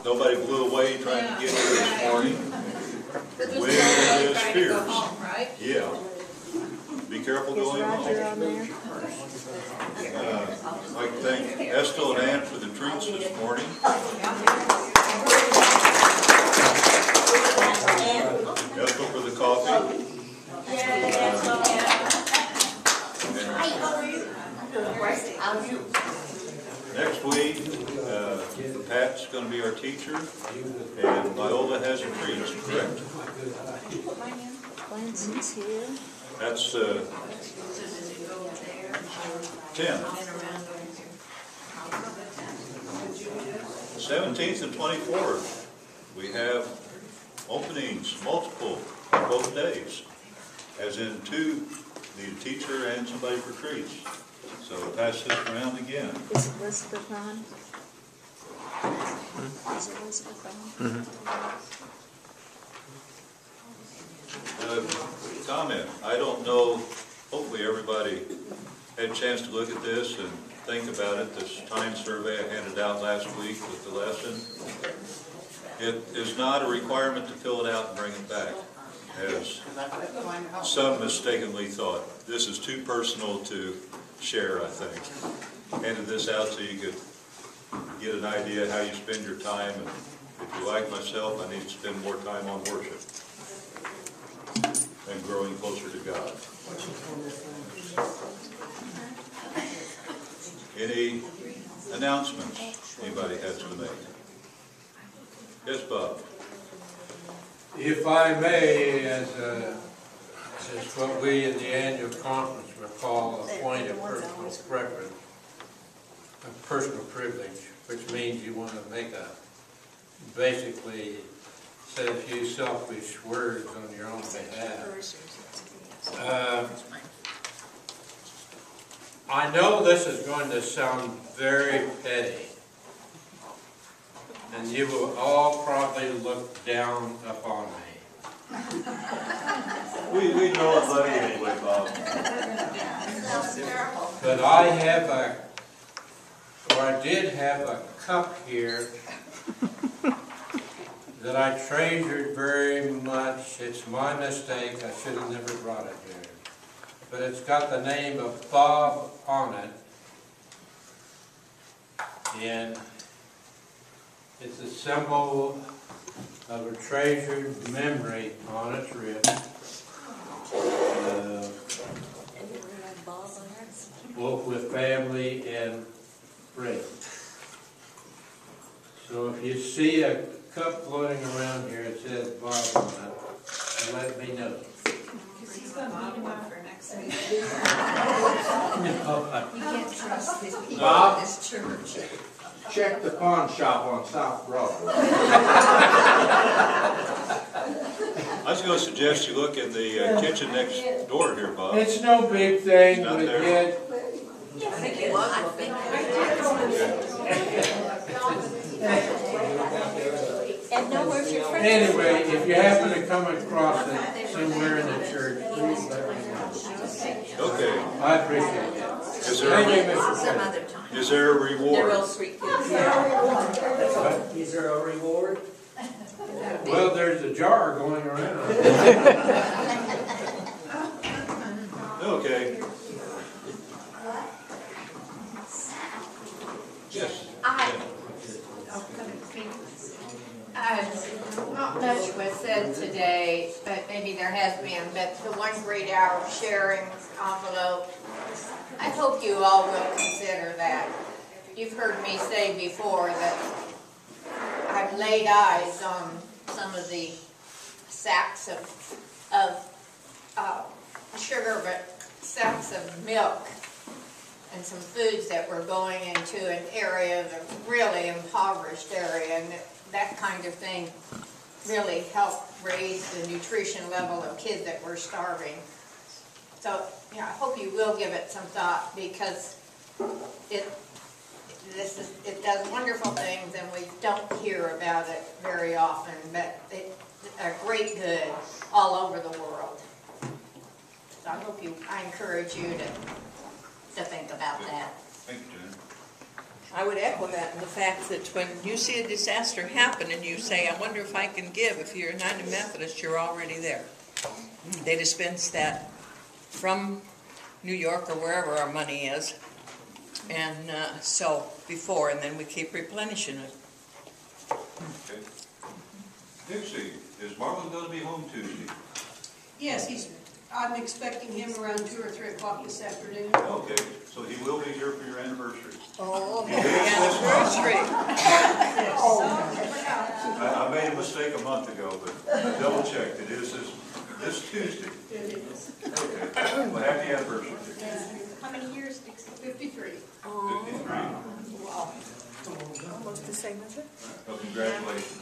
nobody blew away trying to get here this morning. Wind is fierce. Right? Yeah. Be careful going home. Roger on there? I'd like to thank Estill and Ann for the treats this morning. Estill for the coffee. Next week, Pat's going to be our teacher, and Viola has her treats, correct? Lansing's here. That's 10. 17th and 24th, we have openings, multiple, on both days, as in two, need a teacher and somebody for treats. So I'll pass this around again. Is Elizabeth on? Is Elizabeth on? Comment, I don't know, hopefully everybody had a chance to look at this and think about it, this time survey I handed out last week with the lesson. It is not a requirement to fill it out and bring it back, as some mistakenly thought. This is too personal to share, I think. Handed this out so you could get an idea how you spend your time, and if you're like myself, I need to spend more time on worship and growing closer to God. Any announcements anybody has to make? Yes, Bob. If I may, as what we in the annual conference will call a point of personal preference, a personal privilege, which means you want to make basically say a few selfish words on your own behalf. I know this is going to sound very petty, and you will all probably look down upon me. We know it's funny anyway, Bob. But I did have a cup here that I treasured very much. It's my mistake. I should have never brought it here. But it's got the name of Bob on it. And it's a symbol of a treasured memory on its wrist. Both with family and friends. So if you see a cup floating around here, it says Bob on it, let me know. He's going to need one for next week. No, You can't trust these people Bob? in this church. Check the pawn shop on South Broad. I was going to suggest you look in the kitchen next door here, Bob. it's no big thing, Not but there. yet, And no, where's your friend? anyway, if you happen to come across it somewhere in the church, please let me know. Okay. I appreciate that. Is Thank you, there, Mr. Some President. other time. is there a They're real reward? sweet kids. Is there a reward? Well, there's a jar going around. Okay. Yes. Not much was said today, but maybe there has been, but the 1 great hour of sharing envelope, I hope you all will consider that. You've heard me say before that I've laid eyes on some of the sacks of sugar, but sacks of milk and some foods that were going into an area, a really impoverished area, and that kind of thing really helped raise the nutrition level of kids that were starving. So, I hope you will give it some thought, because it does wonderful things, and we don't hear about it very often, but it's a great good all over the world. So I encourage you to think about that. Thank you, Jen. I would echo that, and the fact that when you see a disaster happen and you say, I wonder if I can give, if you're a United Methodist, you're already there. They dispense that from New York or wherever our money is, and so before, and then we keep replenishing it. Okay. Dixie, is Marlon gonna be home Tuesday? Yes, I'm expecting him around 2 or 3 o'clock this afternoon. Okay, so he will be here for your anniversary. Oh, happy anniversary. I made a mistake a month ago, but double checked, it is this Tuesday. It is. Okay, well, happy anniversary. How many years, Dixie? 53. 53. Wow. Almost the same as it? Well, congratulations.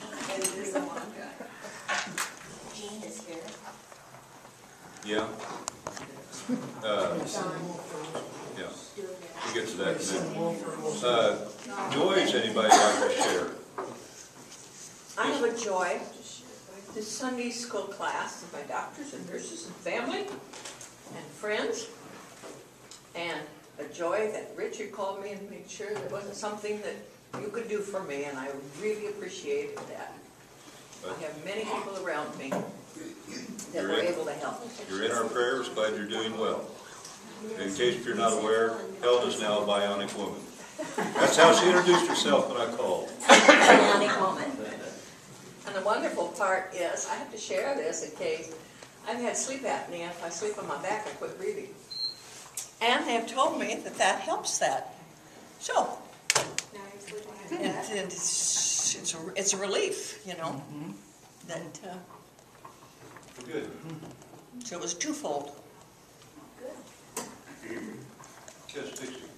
Jean is here. Yeah. Yeah, we'll get to that in a minute. Joys, anybody like to share? I have a joy. This Sunday school class of my doctors and nurses and family and friends. And a joy that Richard called me and made sure there wasn't something that you could do for me, and I really appreciated that. I have many people around me that were able to help. You're in our prayers, glad you're doing well. In case if you're not aware, Helen is now a bionic woman. That's how she introduced herself when I called. Bionic woman. And the wonderful part is, I have to share this in case, I've had sleep apnea. If I sleep on my back, I quit breathing. And they have told me that that helps that. So, it's a relief, you know, that, Good. so it was twofold. Yes, Dixie.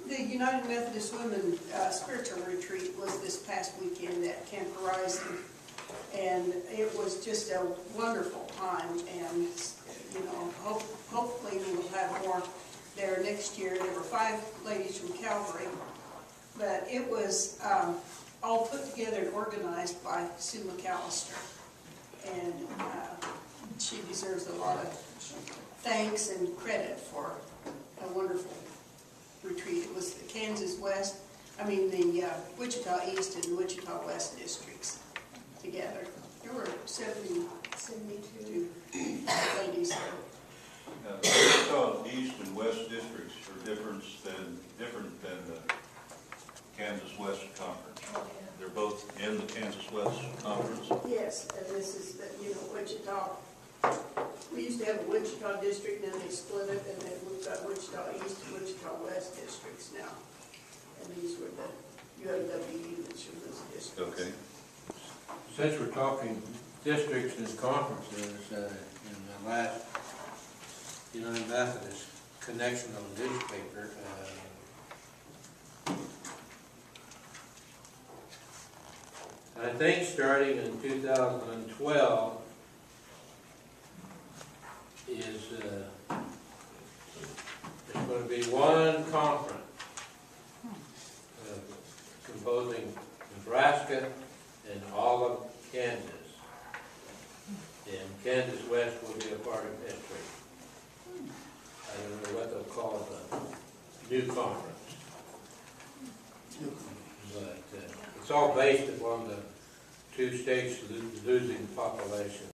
The United Methodist Women Spiritual Retreat was this past weekend at Camp Horizon, and it was just a wonderful time, and, you know, hopefully we will have more there next year. There were 5 ladies from Calvary, but it was all put together and organized by Sue McAllister, and she deserves a lot of thanks and credit for a wonderful retreat. It was the Kansas West, the Wichita East and Wichita West districts together. There were 72 ladies there. Wichita East and West districts are different than the Kansas West Conference. They're both in the Kansas West Conference. Yes, and this is the, Wichita. We used to have a Wichita district, and then they split it, and then we've got Wichita East and Wichita West districts now. And these were the UMW units from those districts. Okay. Since we're talking districts and conferences, in the last United Methodist Connectional newspaper, I think starting in 2012 is there's going to be one conference composing Nebraska and all of Kansas. And Kansas West will be a part of history. I don't know what they'll call the new conference. But it's all based upon the 2 states losing population.